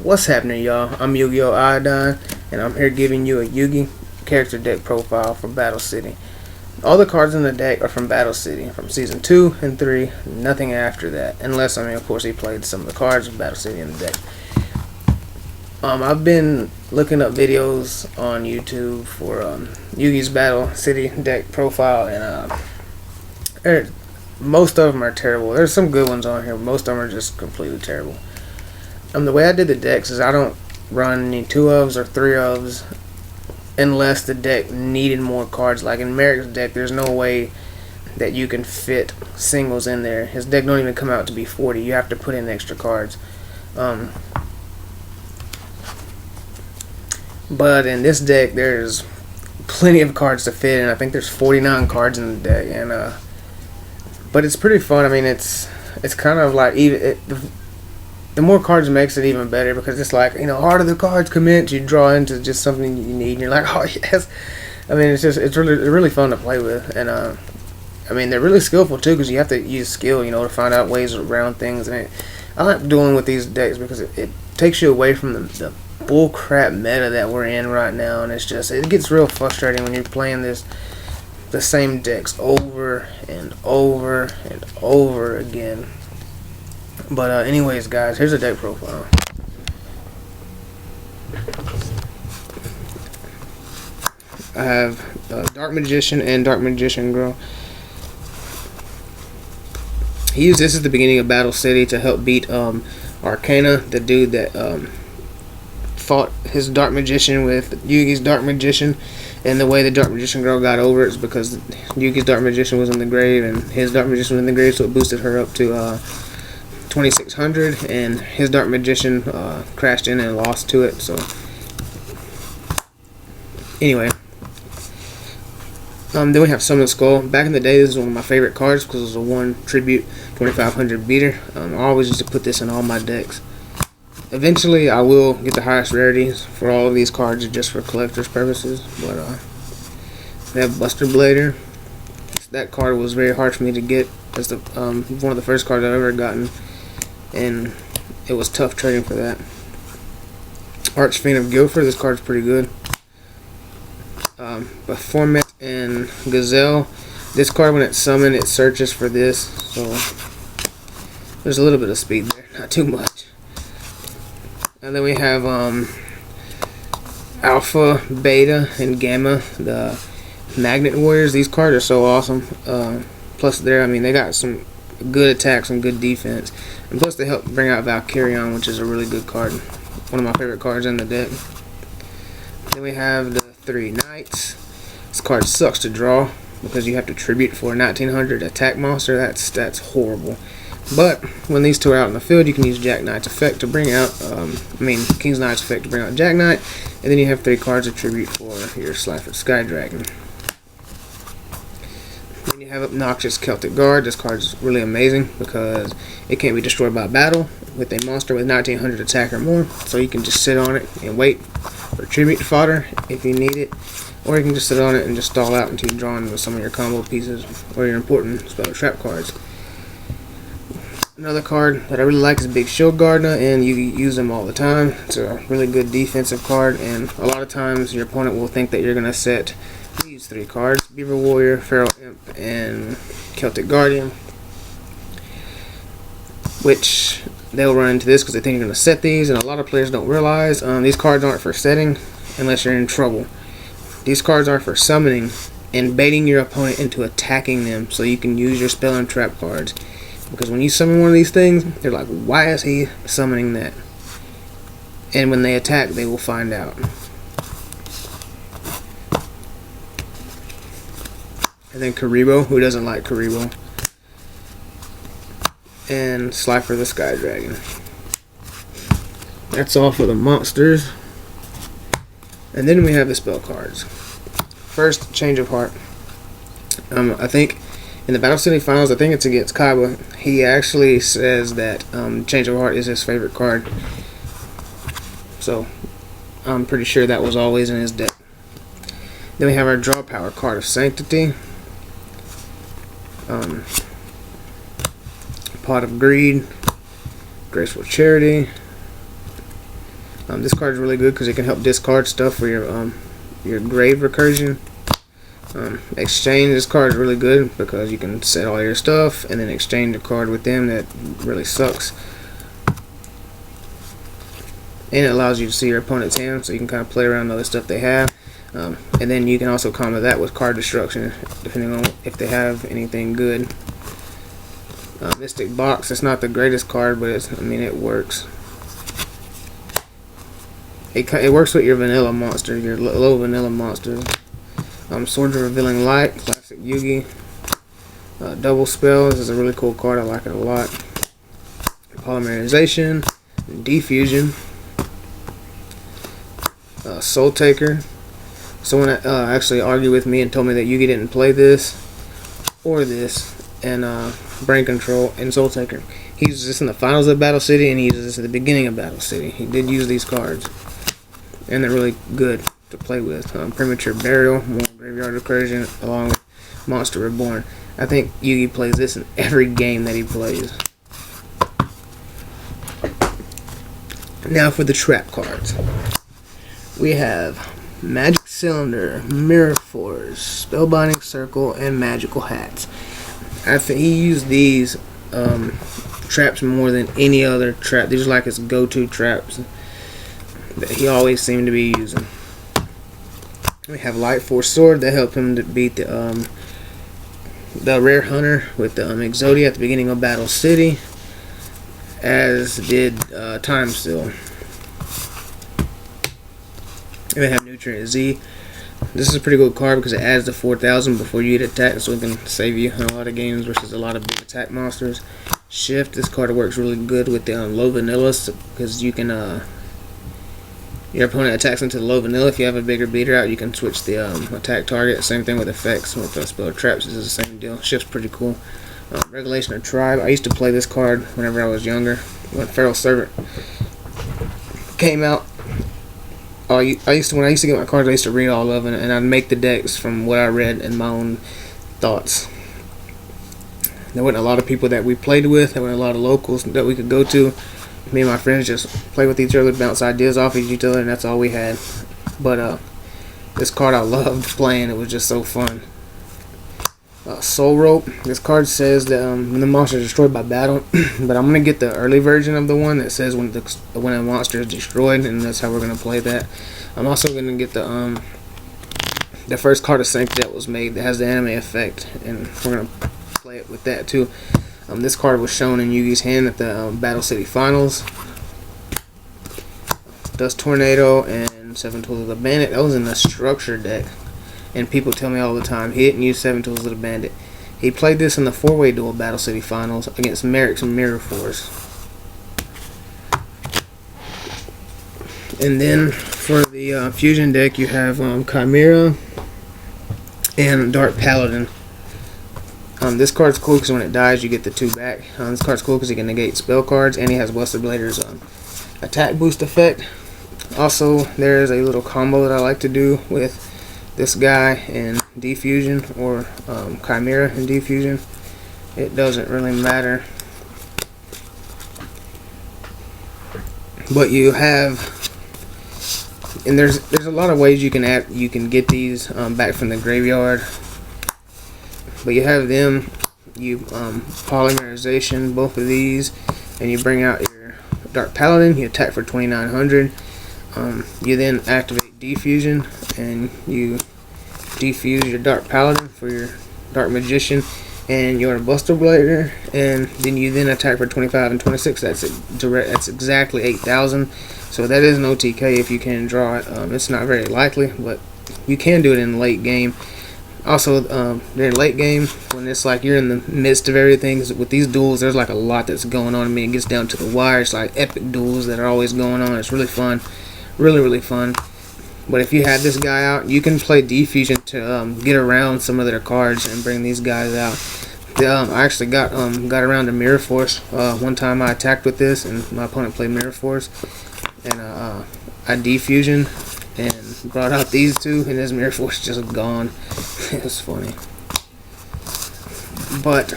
What's happening, y'all? I'm Yu-Gi-Oh! Iodine, and I'm here giving you a Yugi character deck profile for Battle City. All the cards in the deck are from Battle City, from Season 2 and 3, nothing after that. Unless, of course, he played some of the cards of Battle City in the deck. I've been looking up videos on YouTube for Yugi's Battle City deck profile, and most of them are terrible. There's some good ones on here, but most of them are just completely terrible. The way I did the decks is I don't run any 2-ofs or 3-ofs unless the deck needed more cards. Like in Merrick's deck, there's no way that you can fit singles in there. His deck don't even come out to be 40. You have to put in extra cards. But in this deck, there's plenty of cards to fit in. I think there's 49 cards in the deck, but it's pretty fun. I mean, it's kind of like the more cards makes it even better, because it's like, harder the cards commence, you draw into just something you need, and you're like, oh yes. I mean, it's really fun to play with, and they're really skillful too, because you have to use skill, to find out ways around things. And I like doing with these decks because it takes you away from the bull crap meta that we're in right now, and it gets real frustrating when you're playing the same decks over and over and over again. But anyways, guys, here's a deck profile. I have Dark Magician and Dark Magician Girl. He used this at the beginning of Battle City to help beat Arcana, the dude that fought his Dark Magician with Yugi's Dark Magician. And the way the Dark Magician Girl got over it is because Yugi's Dark Magician was in the grave and his Dark Magician was in the grave, so it boosted her up to 2600, and his Dark Magician crashed in and lost to it. So anyway, then we have Summon Skull. Back in the day, this is one of my favorite cards because it was a 1 tribute 2500 beater. I always used to put this in all my decks. Eventually I will get the highest rarities for all of these cards just for collector's purposes, but we have Buster Blader. That card was very hard for me to get. It's one of the first cards I've ever gotten, and it was tough trading for that. Archfiend of Guilford. This card's pretty good. Baphomet and Gazelle. This card, when it's summoned, it searches for this, so there's a little bit of speed there, not too much. And then we have Alpha, Beta, and Gamma, the Magnet Warriors. These cards are so awesome. Plus, they got some good attacks, some good defense, and plus they help bring out Valkyrion, which is a really good card. One of my favorite cards in the deck. Then we have the 3 Knights. This card sucks to draw because you have to tribute for a 1900 attack monster. That's horrible. But when these two are out in the field, you can use Jack Knight's effect to bring out, King's Knight's effect to bring out Jack Knight, and then you have 3 cards to tribute for your Slifer Sky Dragon. Then you have Obnoxious Celtic Guard. This card is really amazing because it can't be destroyed by battle with a monster with 1900 attack or more, so you can just sit on it and wait for tribute fodder if you need it, or you can just sit on it and just stall out until you draw in with some of your combo pieces or your important spell trap cards. Another card that I really like is Big Shield Gardener, and you use them all the time. It's a really good defensive card, and a lot of times your opponent will think that you're going to set these 3 cards: Beaver Warrior, Feral Imp, and Celtic Guardian, which they'll run into this because they think you're going to set these, and a lot of players don't realize these cards aren't for setting unless you're in trouble. These cards are for summoning and baiting your opponent into attacking them so you can use your spell and trap cards. Because when you summon one of these things, they're like, why is he summoning that? And when they attack, they will find out. And then Karibo, who doesn't like Karibo? And Slifer the Sky Dragon. That's all for the monsters. And then we have the spell cards. First, Change of Heart. I think in the Battle City Finals, I think it's against Kaiba, he actually says that Change of Heart is his favorite card. So I'm pretty sure that was always in his deck. Then we have our Draw Power card of Sanctity. Pot of Greed, Graceful Charity, This card is really good because it can help discard stuff for your grave recursion. Exchange, this card is really good because you can set all your stuff and then exchange a card with them that really sucks. And it allows you to see your opponent's hand, so you can kind of play around with other stuff they have. And then you can also combo that with card destruction, depending on if they have anything good. Mystic Box, it's not the greatest card, but it works. It works with your vanilla monsters, your low vanilla monsters. Swords of Revealing Light, classic Yugi. Double Spell, this is a really cool card, I like it a lot. Polymerization, Defusion. Soul Taker. Someone actually argued with me and told me that Yugi didn't play this or this, and Brain Control and Soul Taker. He uses this in the finals of Battle City, and he uses this at the beginning of Battle City. He did use these cards, and they're really good to play with. Premature Burial, more graveyard recursion, along with Monster Reborn. I think Yugi plays this in every game that he plays. Now for the trap cards. We have Magic Cylinder, Mirror Force, Spellbinding Circle, and Magical Hats. I think he used these traps more than any other trap. These are like his go-to traps that he always seemed to be using. We have Light Force Sword that helped him to beat the Rare Hunter with the Exodia at the beginning of Battle City, as did Time Seal. And we have Nutrient Z. This is a pretty good card because it adds the 4,000 before you get attacked, so it can save you in a lot of games versus a lot of big attack monsters. Shift, this card works really good with the low vanillas because you can your opponent attacks into the low vanilla. If you have a bigger beater out, you can switch the attack target. Same thing with effects with spell traps. This is the same deal. Shift's pretty cool. Regulation of Tribe. I used to play this card whenever I was younger. When Feral Servant came out, when I used to get my cards, I used to read all of it, and I'd make the decks from what I read and my own thoughts. There wasn't a lot of people that we played with. There weren't a lot of locals that we could go to. Me and my friends just play with each other, bounce ideas off each other, and that's all we had. But this card I loved playing. It was just so fun. Soul Rope. This card says that when the monster is destroyed by battle, but I'm gonna get the early version of the one that says when a monster is destroyed, and that's how we're gonna play that. I'm also gonna get the first card of Sanctity that was made that has the anime effect, and we're gonna play it with that too. This card was shown in Yugi's hand at the Battle City Finals. Dust Tornado and 7 Tools of the Bandit. That was in the structure deck. And people tell me all the time he didn't use 7 Tools of the Bandit. He played this in the 4-way duel Battle City Finals against Merrick's Mirror Force. And then for the fusion deck, you have Chimera and Dark Paladin. This card's cool because when it dies, you get the 2 back. This card's cool because he can negate spell cards, and he has Buster Blader's attack boost effect. Also, there's a little combo that I like to do with this guy and Defusion, or Chimera and Defusion. It doesn't really matter. But you have, and there's a lot of ways you can get these back from the graveyard. But you have them, you polymerization both of these, and you bring out your Dark Paladin. You attack for 2,900. You then activate Defusion, and you defuse your Dark Paladin for your Dark Magician and your Buster Blader, and then you attack for 25 and 26. That's exactly 8,000. So that is an OTK if you can draw it. It's not very likely, but you can do it in late game. Also, during late game, when it's like you're in the midst of everything, with these duels, there's like a lot that's going on. I mean, it gets down to the wire. It's like epic duels that are always going on. It's really fun. Really, really fun. But if you have this guy out, you can play Defusion to get around some of their cards and bring these guys out. I actually got around to Mirror Force. One time I attacked with this, and my opponent played Mirror Force, and I Defusion and brought out these two, and his Mirror Force just gone. It was funny. But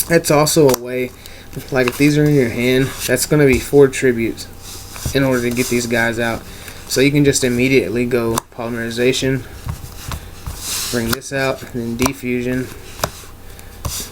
that's also a way, like if these are in your hand, that's going to be 4 tributes. in order to get these guys out. So you can just immediately go polymerization, bring this out, and then defusion,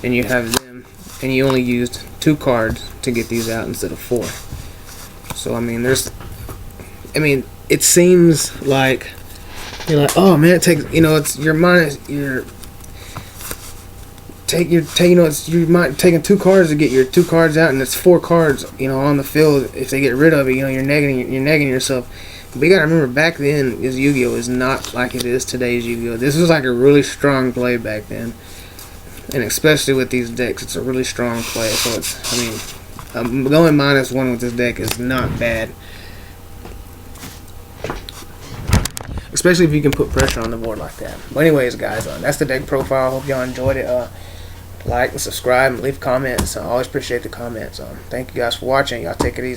and you have them, and you only used 2 cards to get these out instead of 4. So I mean, it seems like you're like, oh man, it takes, it's your mind, you might taking 2 cards to get your 2 cards out, and it's 4 cards, on the field. If they get rid of it, you're negating yourself. But you gotta remember, back then, this Yu-Gi-Oh is not like it is today's Yu-Gi-Oh. This was like a really strong play back then, and especially with these decks, it's a really strong play. So going -1 with this deck is not bad, especially if you can put pressure on the board like that. But anyways, guys, that's the deck profile. Hope y'all enjoyed it. Like and subscribe and leave comments. I always appreciate the comments. Thank you guys for watching. Y'all take it easy.